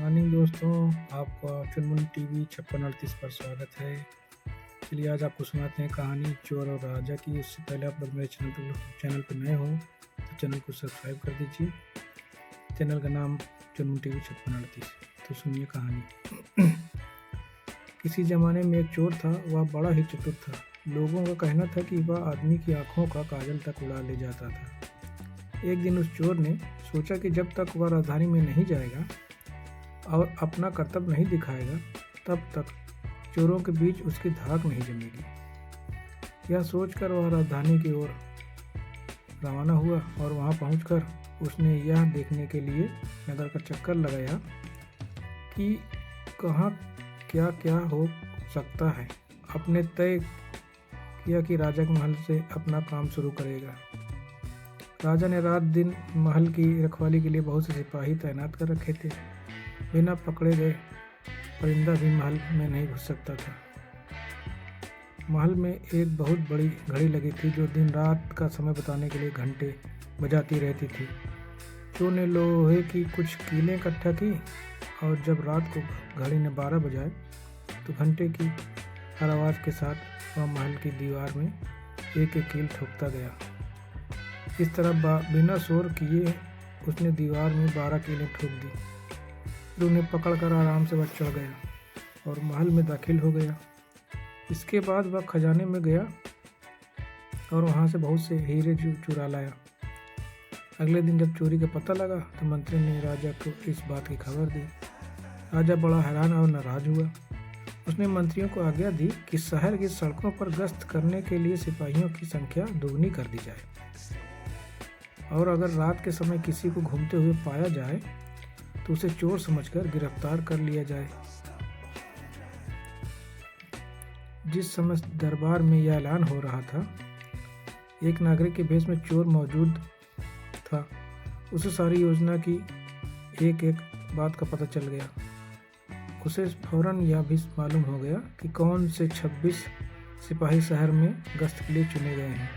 Morning दोस्तों, आपका चुनमुन टीवी 5638 पर स्वागत है। चलिए आज आपको सुनाते हैं कहानी चोर और राजा की। उससे पहले आप लोग मेरे चैनल पर नए हो तो चैनल को सब्सक्राइब कर दीजिए। चैनल का नाम चुनमुन टीवी 5638। तो सुनिए कहानी। किसी ज़माने में एक चोर था। वह बड़ा ही चतुर था। लोगों का कहना था कि वह आदमी की आंखों का काजल तक उड़ा ले जाता था। एक दिन उस चोर ने सोचा कि जब तक वह राजधानी में नहीं जाएगा और अपना कर्तव्य नहीं दिखाएगा, तब तक चोरों के बीच उसकी धाक नहीं जमेगी। यह सोचकर वह राजधानी की ओर रवाना हुआ और वहां पहुंचकर उसने यह देखने के लिए नगर का चक्कर लगाया कि कहाँ क्या क्या हो सकता है। अपने तय किया कि राजा के महल से अपना काम शुरू करेगा। राजा ने रात दिन महल की रखवाली के लिए बहुत से सिपाही तैनात कर रखे थे। बिना पकड़े गए परिंदा भी महल में नहीं घुस सकता था। महल में एक बहुत बड़ी घड़ी लगी थी जो दिन रात का समय बताने के लिए घंटे बजाती रहती थी। चोर ने लोहे की कुछ कीलें इकट्ठा की और जब रात को घड़ी ने 12 बजाए तो घंटे की हर आवाज़ के साथ वह महल की दीवार में एक एक कील ठोकता गया। इस तरह बिना शोर किए उसने दीवार में 12 कीलें ठोक दी। फिर उन्हें पकड़कर आराम से वह चढ़ गया और महल में दाखिल हो गया। इसके बाद वह खजाने में गया और वहां से बहुत से हीरे चुरा लाया। अगले दिन जब चोरी का पता लगा तो मंत्री ने राजा को इस बात की खबर दी। राजा बड़ा हैरान और नाराज हुआ। उसने मंत्रियों को आज्ञा दी कि शहर की सड़कों पर गश्त करने के लिए सिपाहियों की संख्या दोगुनी कर दी जाए और अगर रात के समय किसी को घूमते हुए पाया जाए तो उसे चोर समझकर गिरफ्तार कर लिया जाए। जिस समय दरबार में यह ऐलान हो रहा था, एक नागरिक के भेष में चोर मौजूद था। उसे सारी योजना की एक एक बात का पता चल गया। उसे फौरन यह भी मालूम हो गया कि कौन से 26 सिपाही शहर में गश्त के लिए चुने गए हैं।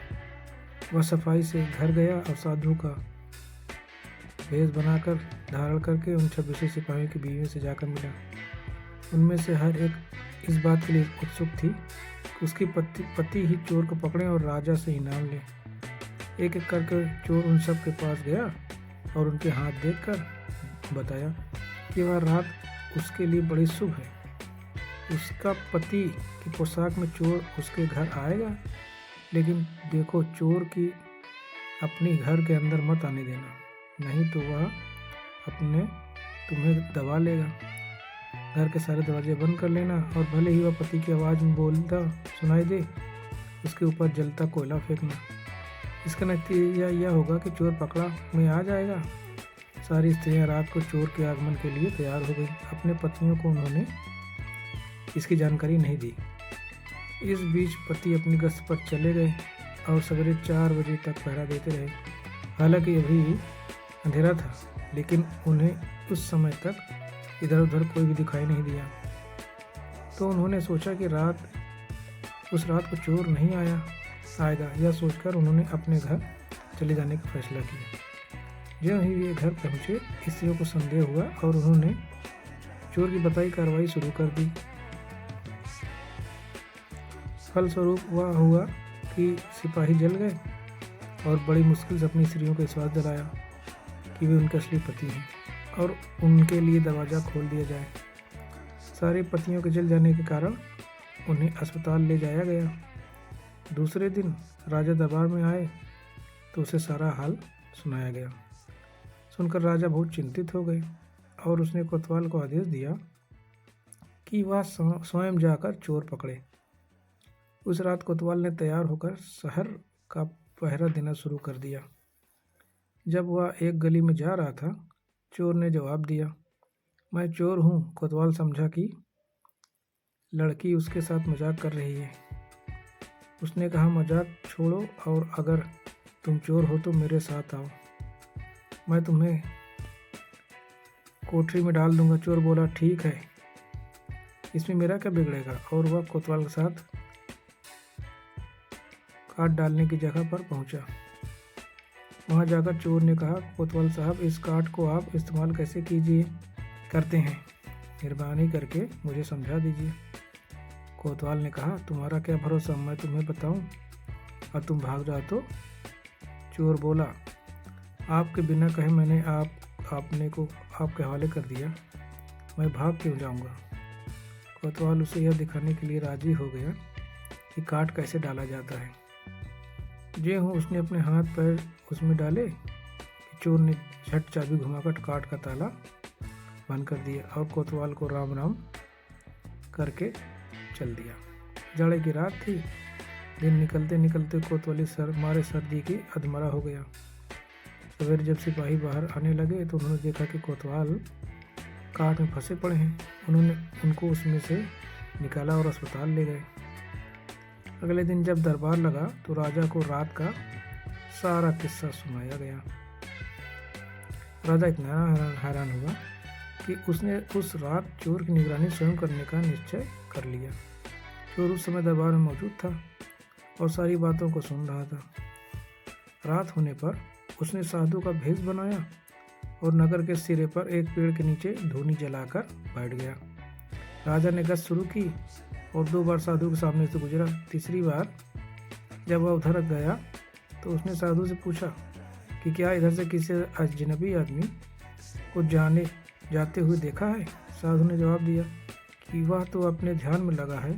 वह सफाई से घर गया और साधु का भेष बनाकर धारण करके उन 26 सिपाहियों की बीवियों से जाकर मिला। उनमें से हर एक इस बात के लिए उत्सुक थी कि उसकी पति ही चोर को पकड़े और राजा से इनाम ले। एक एक करके चोर उन सब के पास गया और उनके हाथ देखकर बताया कि वह रात उसके लिए बड़ी शुभ है। उसका पति की पोशाक में चोर उसके घर आएगा, लेकिन देखो चोर की अपने घर के अंदर मत आने देना, नहीं तो वह अपने तुम्हें दबा लेगा। घर के सारे दरवाजे बंद कर लेना और भले ही वह पति की आवाज़ में बोलता सुनाई दे, उसके ऊपर जलता कोयला फेंकना। इसका नतीजा यह होगा कि चोर पकड़ा में आ जाएगा। सारी स्त्रियां रात को चोर के आगमन के लिए तैयार हो गई। अपने पत्नियों को उन्होंने इसकी जानकारी नहीं दी। इस बीच पति अपनी गश्त पर चले गए और सवेरे 4 बजे तक पहरा देते रहे। हालांकि अभी अंधेरा था, लेकिन उन्हें उस समय तक इधर उधर कोई भी दिखाई नहीं दिया। तो उन्होंने सोचा कि उस रात को चोर नहीं आएगा। यह सोचकर उन्होंने अपने घर चले जाने का फैसला किया। जब ही वे घर पहुंचे, स्त्रियों को संदेह हुआ और उन्होंने चोर की बताई कार्रवाई शुरू कर दी। फलस्वरूप वह हुआ कि सिपाही जल गए और बड़ी मुश्किल से अपनी स्त्रियों को विश्वास दिलाया कि वे उनके असली पति हैं और उनके लिए दरवाज़ा खोल दिया जाए। सारे पतियों के जल जाने के कारण उन्हें अस्पताल ले जाया गया। दूसरे दिन राजा दरबार में आए तो उसे सारा हाल सुनाया गया। सुनकर राजा बहुत चिंतित हो गए और उसने कोतवाल को आदेश दिया कि वह स्वयं जाकर चोर पकड़े। उस रात कोतवाल ने तैयार होकर शहर का पहरा देना शुरू कर दिया। जब वह एक गली में जा रहा था, चोर ने जवाब दिया, मैं चोर हूँ। कोतवाल समझा कि लड़की उसके साथ मजाक कर रही है। उसने कहा, मजाक छोड़ो और अगर तुम चोर हो तो मेरे साथ आओ, मैं तुम्हें कोठरी में डाल दूंगा। चोर बोला, ठीक है, इसमें मेरा क्या बिगड़ेगा। और वह कोतवाल के साथ काट डालने की जगह पर पहुंचा। वहां जाकर चोर ने कहा, कोतवाल साहब, इस काट को आप इस्तेमाल कैसे करते हैं, मेहरबानी करके मुझे समझा दीजिए। कोतवाल ने कहा, तुम्हारा क्या भरोसा, मैं तुम्हें बताऊं और तुम भाग जाओ तो? चोर बोला, आपके बिना कहे मैंने आपने को आपके हवाले कर दिया, मैं भाग क्यों जाऊंगा? कोतवाल उसे यह दिखाने के लिए राजी हो गया कि काट कैसे डाला जाता है। जे हूँ उसने अपने हाथ पैर उसमें डाले कि चोर ने झट चाबी घुमाकर काट का ताला बंद कर दिया और कोतवाल को राम राम करके चल दिया। जाड़े की रात थी। दिन निकलते निकलते कोतवाली मारे सर्दी की अधमरा हो गया। सवेरे जब सिपाही बाहर आने लगे तो उन्होंने देखा कि कोतवाल काट में फंसे पड़े हैं। उन्होंने उनको उसमें से निकाला और अस्पताल ले गए। अगले दिन जब दरबार लगा तो राजा को रात का सारा किस्सा सुनाया गया। राजा इतना हैरान हुआ कि उसने उस रात चोर की निगरानी स्वयं करने का निश्चय कर लिया। चोर उस समय दरबार में मौजूद था और सारी बातों को सुन रहा था। रात होने पर उसने साधु का भेष बनाया और नगर के सिरे पर एक पेड़ के नीचे धूनी जलाकर बैठ गया। राजा ने गश्त शुरू की और 2 बार साधु के सामने से गुजरा। तीसरी बार जब वह उधर गया तो उसने साधु से पूछा कि क्या इधर से किसी अजनबी आदमी को जाते हुए देखा है? साधु ने जवाब दिया कि वह तो अपने ध्यान में लगा है,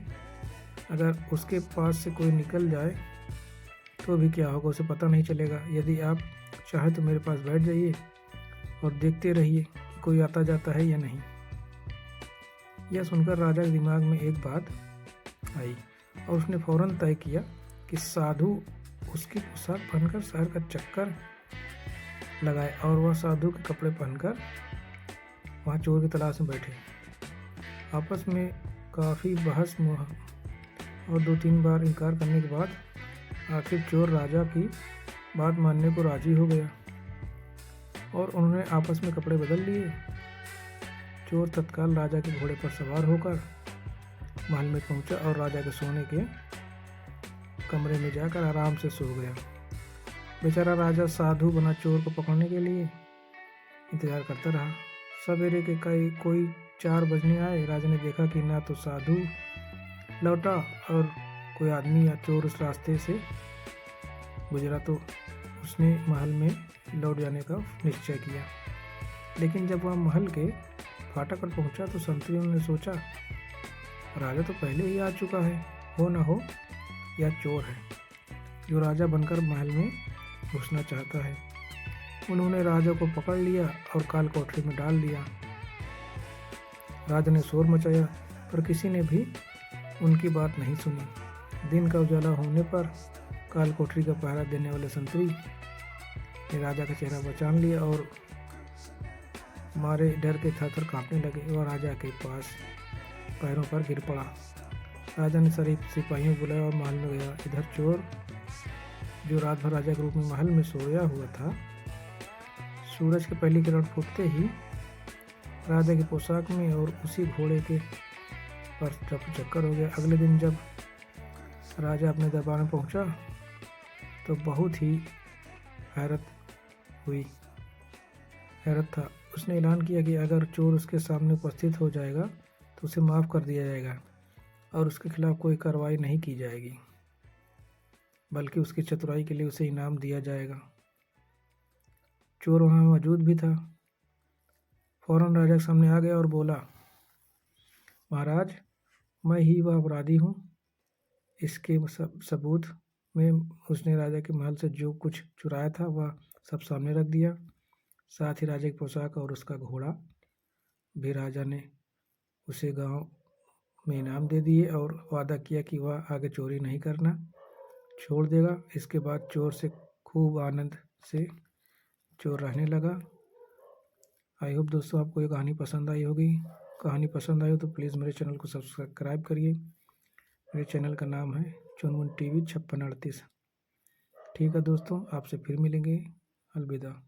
अगर उसके पास से कोई निकल जाए तो भी क्या होगा, उसे पता नहीं चलेगा। यदि आप चाहे तो मेरे पास बैठ जाइए और देखते रहिए कि कोई आता जाता है या नहीं। यह सुनकर राजा के दिमाग में एक बात आई और उसने फौरन तय किया कि साधु उसकी पोशाक पहनकर शहर का चक्कर लगाए और वह साधु के कपड़े पहनकर वहाँ चोर की तलाश में बैठे। आपस में काफ़ी बहस और 2-3 बार इनकार करने के बाद आखिर चोर राजा की बात मानने को राजी हो गया और उन्होंने आपस में कपड़े बदल लिए। चोर तत्काल राजा के घोड़े पर सवार होकर महल में पहुंचा और राजा के सोने के कमरे में जाकर आराम से सो गया। बेचारा राजा साधु बना चोर को पकड़ने के लिए इंतजार करता रहा। सवेरे के कोई 4 बजने आए। राजा ने देखा कि ना तो साधु लौटा और कोई आदमी या चोर उस रास्ते से गुजरा, तो उसने महल में लौट जाने का निश्चय किया। लेकिन जब वह महल के फाटक पर पहुंचा तो संतरियों ने सोचा, राजा तो पहले ही आ चुका है, हो ना हो या चोर है जो राजा बनकर महल में घुसना चाहता है। उन्होंने राजा को पकड़ लिया और काल कोठरी में डाल दिया। राजा ने शोर मचाया पर किसी ने भी उनकी बात नहीं सुनी। दिन का उजाला होने पर काल कोठरी का पहरा देने वाले संतरी ने राजा का चेहरा पहचान लिया और मारे डर के थर-थर कांपने लगे। वह राजा के पास पैरों पर गिर पड़ा। राजा ने सारे सिपाहियों को बुलाया और महल में गया। इधर चोर जो रात भर राजा के रूप में महल में सोया हुआ था, सूरज की पहली किरण फूटते ही राजा की पोशाक में और उसी घोड़े के पर चक्कर हो गया। अगले दिन जब राजा अपने दरबार में पहुंचा तो बहुत ही हैरत था। उसने ऐलान किया कि अगर चोर उसके सामने उपस्थित हो जाएगा तो उसे माफ़ कर दिया जाएगा और उसके खिलाफ कोई कार्रवाई नहीं की जाएगी, बल्कि उसकी चतुराई के लिए उसे इनाम दिया जाएगा। चोर वहाँ मौजूद भी था। फौरन राजा के सामने आ गया और बोला, महाराज, मैं ही वह अपराधी हूँ। इसके सबूत में उसने राजा के महल से जो कुछ चुराया था वह सब सामने रख दिया। साथ ही राजा की पोशाक और उसका घोड़ा भी राजा ने उसे गांव में इनाम दे दिए और वादा किया कि वह आगे चोरी नहीं करना छोड़ देगा। इसके बाद चोर से खूब आनंद से चोर रहने लगा। आई होप दोस्तों आपको ये कहानी पसंद आई होगी। कहानी पसंद आई हो तो प्लीज़ मेरे चैनल को सब्सक्राइब करिए। मेरे चैनल का नाम है चुनमुन टीवी 5638। ठीक है दोस्तों, आपसे फिर मिलेंगे। अलविदा।